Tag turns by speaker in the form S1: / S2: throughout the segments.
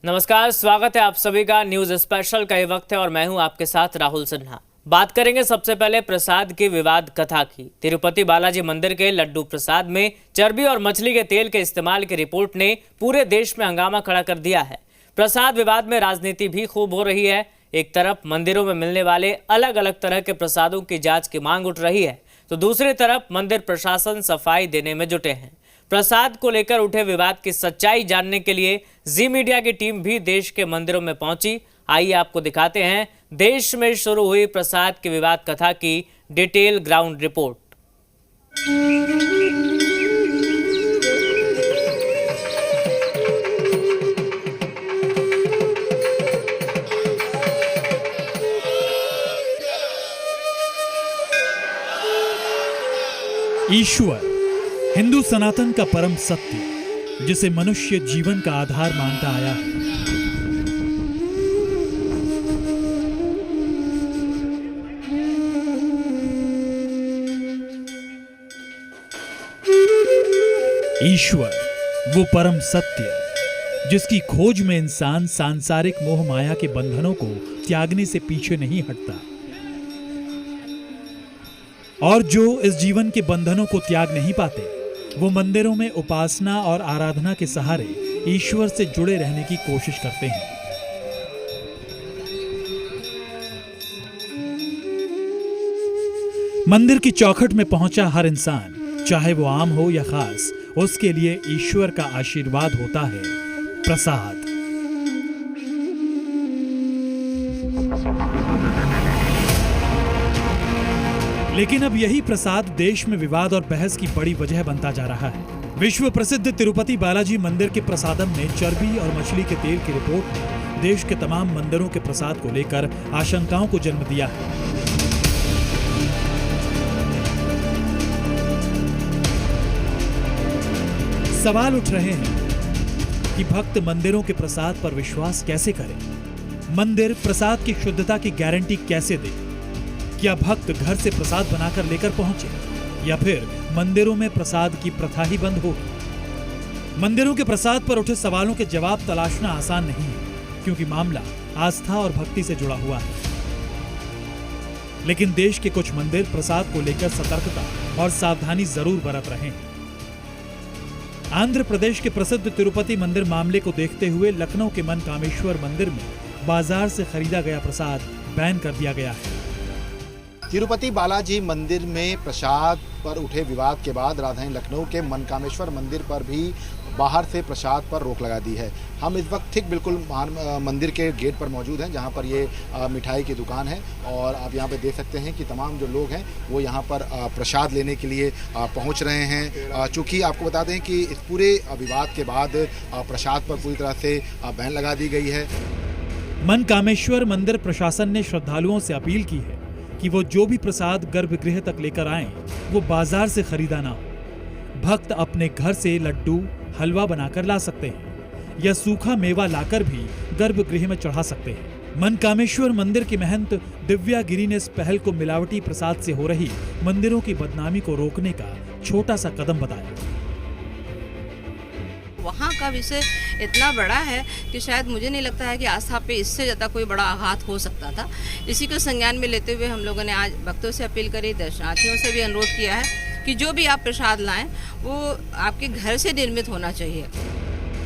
S1: नमस्कार, स्वागत है आप सभी का न्यूज स्पेशल का ये वक्त है और मैं हूं आपके साथ राहुल सिन्हा। बात करेंगे सबसे पहले प्रसाद की विवाद कथा की। तिरुपति बालाजी मंदिर के लड्डू प्रसाद में चर्बी और मछली के तेल के इस्तेमाल की रिपोर्ट ने पूरे देश में हंगामा खड़ा कर दिया है। प्रसाद विवाद में राजनीति भी खूब हो रही है। एक तरफ मंदिरों में मिलने वाले अलग अलग तरह के प्रसादों की जांच की मांग उठ रही है, तो दूसरी तरफ मंदिर प्रशासन सफाई देने में जुटे हैं। प्रसाद को लेकर उठे विवाद की सच्चाई जानने के लिए जी मीडिया की टीम भी देश के मंदिरों में पहुंची। आइए आपको दिखाते हैं देश में शुरू हुई प्रसाद की विवाद कथा की डिटेल ग्राउंड रिपोर्ट।
S2: ईश्वर हिंदू सनातन का परम सत्य, जिसे मनुष्य जीवन का आधार मानता आया है। ईश्वर वो परम सत्य जिसकी खोज में इंसान सांसारिक मोह माया के बंधनों को त्यागने से पीछे नहीं हटता, और जो इस जीवन के बंधनों को त्याग नहीं पाते वो मंदिरों में उपासना और आराधना के सहारे ईश्वर से जुड़े रहने की कोशिश करते हैं। मंदिर की चौखट में पहुंचा हर इंसान, चाहे वो आम हो या खास, उसके लिए ईश्वर का आशीर्वाद होता है प्रसाद। लेकिन अब यही प्रसाद देश में विवाद और बहस की बड़ी वजह बनता जा रहा है। विश्व प्रसिद्ध तिरुपति बालाजी मंदिर के प्रसादम में चर्बी और मछली के तेल की रिपोर्ट ने देश के तमाम मंदिरों के प्रसाद को लेकर आशंकाओं को जन्म दिया है। सवाल उठ रहे हैं कि भक्त मंदिरों के प्रसाद पर विश्वास कैसे करें? मंदिर प्रसाद की शुद्धता की गारंटी कैसे दे? क्या भक्त घर से प्रसाद बनाकर लेकर पहुंचे, या फिर मंदिरों में प्रसाद की प्रथा ही बंद होगी? मंदिरों के प्रसाद पर उठे सवालों के जवाब तलाशना आसान नहीं है, क्योंकि मामला आस्था और भक्ति से जुड़ा हुआ है। लेकिन देश के कुछ मंदिर प्रसाद को लेकर सतर्कता और सावधानी जरूर बरत रहे हैं। आंध्र प्रदेश के प्रसिद्ध तिरुपति मंदिर मामले को देखते हुए लखनऊ के मनकामेश्वर मंदिर में बाजार से खरीदा गया प्रसाद बैन कर दिया गया है।
S3: तिरुपति बालाजी मंदिर में प्रसाद पर उठे विवाद के बाद राजधानी लखनऊ के मनकामेश्वर मंदिर पर भी बाहर से प्रसाद पर रोक लगा दी है। हम इस वक्त ठीक बिल्कुल मंदिर के गेट पर मौजूद हैं, जहां पर ये मिठाई की दुकान है, और आप यहां पे देख सकते हैं कि तमाम जो लोग हैं वो यहां पर प्रसाद लेने के लिए पहुंच रहे हैं। चूँकि आपको बता दें कि इस पूरे विवाद के बाद प्रसाद पर पूरी तरह से बैन लगा दी गई है।
S2: मनकामेश्वर मंदिर प्रशासन ने श्रद्धालुओं से अपील की है कि वो जो भी प्रसाद गर्भगृह तक लेकर आएं, वो बाजार से खरीदा ना हो। भक्त अपने घर से लड्डू हलवा बनाकर ला सकते हैं, या सूखा मेवा लाकर भी गर्भगृह में चढ़ा सकते हैं। मनकामेश्वर मंदिर की महंत दिव्या गिरी ने इस पहल को मिलावटी प्रसाद से हो रही मंदिरों की बदनामी को रोकने का छोटा सा कदम बताया।
S4: वहाँ का विषय इतना बड़ा है कि शायद मुझे नहीं लगता है कि आस्था पे इससे ज़्यादा कोई बड़ा आघात हो सकता था। इसी को संज्ञान में लेते हुए हम लोगों ने आज भक्तों से अपील करी, दर्शनार्थियों से भी अनुरोध किया है कि जो भी आप प्रसाद लाएं वो आपके घर से निर्मित होना चाहिए।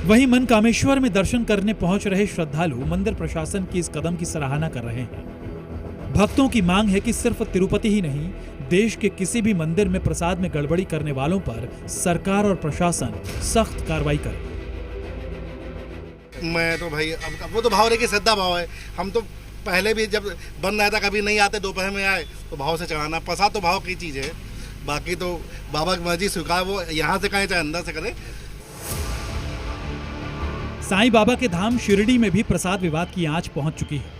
S2: वहीं मनकामेश्वर में दर्शन करने पहुंच रहे श्रद्धालु मंदिर प्रशासन की इस कदम की सराहना कर रहे हैं। भक्तों की मांग है कि सिर्फ तिरुपति ही नहीं, देश के किसी भी मंदिर में प्रसाद में गड़बड़ी करने वालों पर सरकार और प्रशासन सख्त कार्रवाई करे।
S5: मैं तो भाई अब वो तो भाव रही श्रद्धा भाव है। हम तो पहले भी जब बंद रहता कभी नहीं आते, दोपहर में आए तो भाव से चढ़ाना। प्रसाद तो भाव की चीज़ है, बाकी तो बाबा की मर्जी स्वीकार, वो यहाँ से करें चाहे अंदर से करें।
S2: साईं बाबा के धाम शिरडी में भी प्रसाद विवाद की आंच पहुंच चुकी है।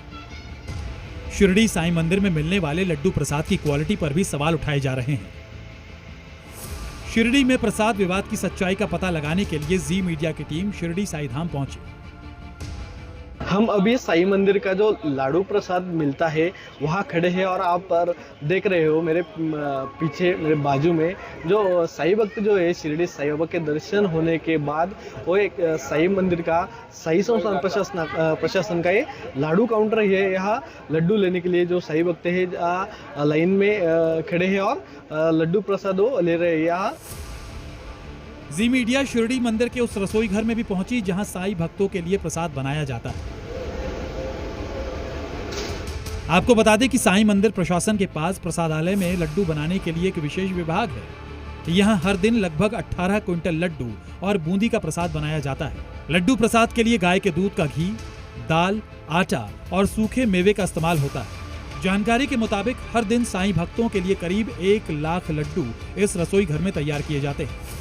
S2: शिरडी साईं मंदिर में मिलने वाले लड्डू प्रसाद की क्वालिटी पर भी सवाल उठाए जा रहे हैं। शिरडी में प्रसाद विवाद की सच्चाई का पता लगाने के लिए जी मीडिया की टीम शिरडी साईं धाम पहुंची।
S6: हम अभी साईं मंदिर का जो लाडू प्रसाद मिलता है वहाँ खड़े हैं और आप पर देख रहे हो मेरे पीछे मेरे बाजू में जो साईं भक्त जो है शिरडी साईं बाबा के दर्शन होने के बाद वो एक साईं मंदिर का साईं संस्थान प्रशासन का ये लाडू काउंटर है। यहाँ लड्डू लेने के लिए जो साईं भक्त है लाइन में खड़े हैं और लड्डू प्रसाद वो ले रहे हैं। यहाँ
S2: जी मीडिया शिरडी मंदिर के उस रसोई घर में भी पहुंची जहां साईं भक्तों के लिए प्रसाद बनाया जाता है। आपको बता दें कि साईं मंदिर प्रशासन के पास प्रसादालय में लड्डू बनाने के लिए एक विशेष विभाग है। यहां हर दिन लगभग 18 क्विंटल लड्डू और बूंदी का प्रसाद बनाया जाता है। लड्डू प्रसाद के लिए गाय के दूध का घी, दाल, आटा और सूखे मेवे का इस्तेमाल होता है। जानकारी के मुताबिक हर दिन साईं भक्तों के लिए करीब 1 लाख लड्डू इस रसोई घर में तैयार किए जाते हैं।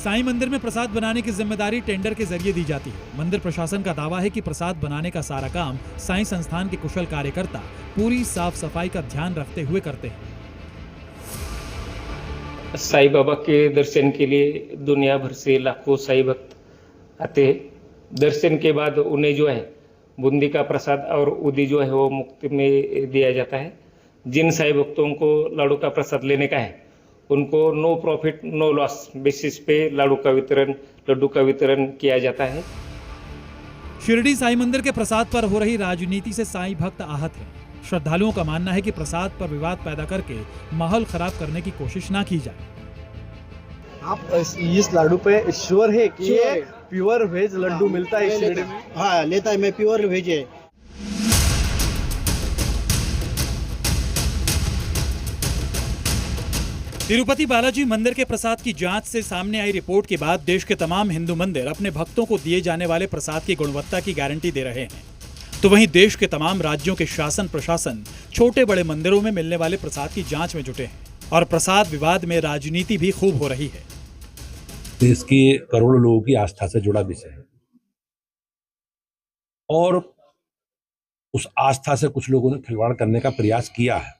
S2: साईं मंदिर में प्रसाद बनाने की जिम्मेदारी टेंडर के जरिए दी जाती है। मंदिर प्रशासन का दावा है कि प्रसाद बनाने का सारा काम साईं संस्थान के कुशल कार्यकर्ता पूरी साफ सफाई का ध्यान रखते हुए करते हैं।
S7: साईं बाबा के दर्शन के लिए दुनिया भर से लाखों साईं भक्त आते हैं। दर्शन के बाद उन्हें जो है बूंदी का प्रसाद और उदी जो है वो मुफ्त में दिया जाता है। जिन साईं भक्तों को लाडू का प्रसाद लेने का है उनको no profit no loss basis पे लड्डू का वितरण किया जाता है।
S2: शिरडी साईं मंदिर के प्रसाद पर हो रही राजनीति से साईं भक्त आहत हैं। श्रद्धालुओं का मानना है कि प्रसाद पर विवाद पैदा करके माहौल खराब करने की कोशिश ना की जाए।
S6: आप इस लाडू पे श्योर है कि ये प्योर वेज लड्डू मिलता है शिरडी में?
S8: हाँ लेता है, मैं प्योर वेज है।
S2: तिरुपति बालाजी मंदिर के प्रसाद की जांच से सामने आई रिपोर्ट के बाद देश के तमाम हिंदू मंदिर अपने भक्तों को दिए जाने वाले प्रसाद की गुणवत्ता की गारंटी दे रहे हैं। तो वहीं देश के तमाम राज्यों के शासन प्रशासन छोटे बड़े मंदिरों में मिलने वाले प्रसाद की जांच में जुटे हैं और प्रसाद विवाद में राजनीति भी खूब हो रही है।
S9: देश के करोड़ों लोगों की आस्था से जुड़ा विषय है और उस आस्था से कुछ लोगों ने खिलवाड़ करने का प्रयास किया है,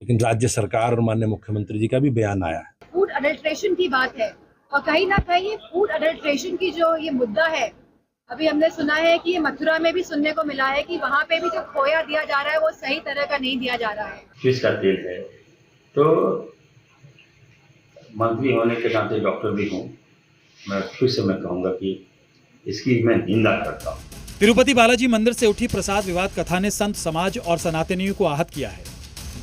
S9: लेकिन राज्य सरकार और माननीय मुख्यमंत्री जी का भी बयान आया है।
S10: फूड अडल्ट्रेशन की बात है और कहीं ना कहीं फूड अडल्ट्रेशन की जो ये मुद्दा है, अभी हमने सुना है कि ये मथुरा में भी सुनने को मिला है कि वहाँ पे भी जो खोया दिया जा रहा है वो सही तरह का नहीं दिया जा रहा है।
S11: फिश का तेल है, तो मंत्री होने के नाते डॉक्टर भी हूँ, मैं फिर से मैं कहूँगा कि इसकी मैं निंदा करता हूँ।
S2: तिरुपति बालाजी मंदिर से उठी प्रसाद विवाद कथा ने संत समाज और सनातनियों को आहत किया है।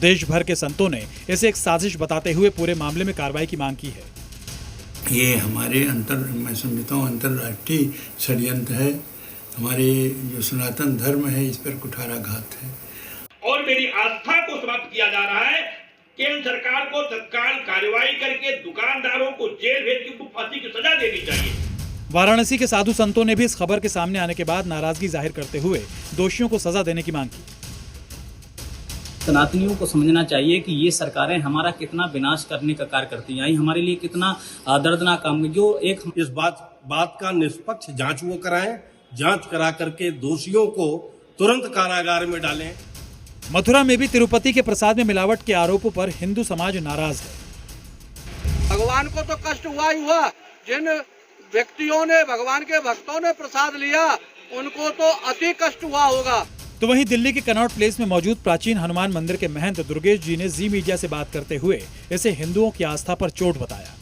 S2: देश भर के संतों ने इसे एक साजिश बताते हुए पूरे मामले में कार्रवाई की मांग की है।
S12: ये हमारे मैं समझता हूँ अंतर्राष्ट्रीय षड्यंत्र है। हमारे जो सनातन धर्म है इस पर कुठाराघात है
S13: और मेरी आस्था को समाप्त किया जा रहा है। केंद्र सरकार को तत्काल कार्रवाई करके दुकानदारों को जेल भेज के फांसी की सजा देनी चाहिए।
S2: वाराणसी के साधु संतों ने भी इस खबर के सामने आने के बाद नाराजगी जाहिर करते हुए दोषियों को सजा देने की मांग की।
S14: सनातनियों को समझना चाहिए कि ये सरकारें हमारा कितना विनाश करने का कार्य करती हैं, हमारे लिए कितना दर्दनाक काम। जो एक
S15: इस बात का निष्पक्ष जांच वो कराएं, जांच करा करके दोषियों को तुरंत कारागार में डालें।
S2: मथुरा में भी तिरुपति के प्रसाद में मिलावट के आरोपों पर हिंदू समाज नाराज है।
S16: भगवान को तो कष्ट हुआ ही हुआ, जिन व्यक्तियों ने भगवान के भक्तों ने प्रसाद लिया उनको तो अति कष्ट हुआ होगा।
S2: तो वहीं दिल्ली के कनॉट प्लेस में मौजूद प्राचीन हनुमान मंदिर के महंत दुर्गेश जी ने जी मीडिया से बात करते हुए इसे हिंदुओं की आस्था पर चोट बताया।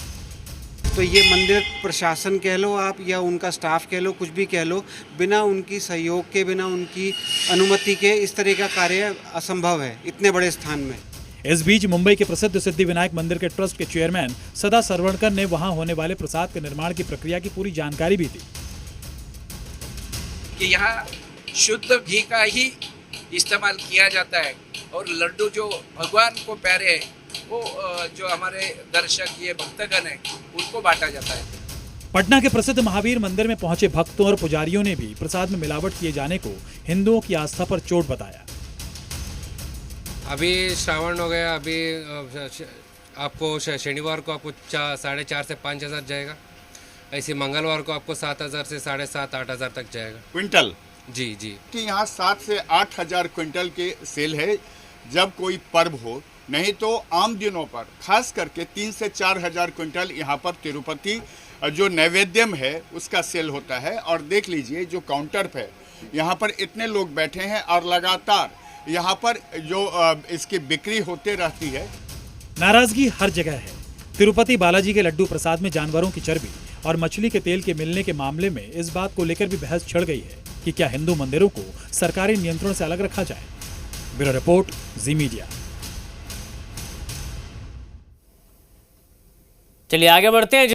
S8: तो ये मंदिर प्रशासन कह लो आप या उनका स्टाफ कह लो, कुछ भी कह लो, बिना उनकी सहयोग के, बिना उनकी अनुमति के इस तरह का कार्य असंभव है इतने बड़े स्थान में।
S2: इस बीच मुंबई के प्रसिद्ध सिद्धि विनायक मंदिर के ट्रस्ट के चेयरमैन सदा सरवणकर ने वहां होने वाले प्रसाद के निर्माण की प्रक्रिया की पूरी जानकारी भी दी।
S17: कि यहाँ शुद्ध घी का ही इस्तेमाल किया जाता है और लड्डू जो भगवान को प्यारे है वो जो हमारे दर्शक ये भक्तगण है उनको बांटा जाता है।
S2: पटना के प्रसिद्ध महावीर मंदिर में पहुंचे भक्तों और पुजारियों ने भी प्रसाद में मिलावट किए जाने को हिंदुओं की आस्था पर चोट बताया।
S18: अभी श्रावण हो गया, अभी आपको शनिवार को आपको 4,500 से 5,000 जाएगा, ऐसे मंगलवार को आपको 7,000 से 7,500-8,000 तक जाएगा
S19: क्विंटल।
S18: जी जी
S19: कि यहाँ 7 से 8,000 क्विंटल के सेल है जब कोई पर्व हो, नहीं तो आम दिनों पर खास करके 3 से 4,000 क्विंटल यहाँ पर तिरुपति जो नैवेद्यम है उसका सेल होता है। और देख लीजिए जो काउंटर पे यहाँ पर इतने लोग बैठे हैं और लगातार यहाँ पर जो इसकी बिक्री होते रहती है।
S2: नाराजगी हर जगह है। तिरुपति बालाजी के लड्डू प्रसाद में जानवरों की चर्बी और मछली के तेल के मिलने के मामले में इस बात को लेकर भी बहस छिड़ गई है कि क्या हिंदू मंदिरों को सरकारी नियंत्रण से अलग रखा जाए। ब्यूरो रिपोर्ट, जी मीडिया।
S1: चलिए आगे बढ़ते हैं।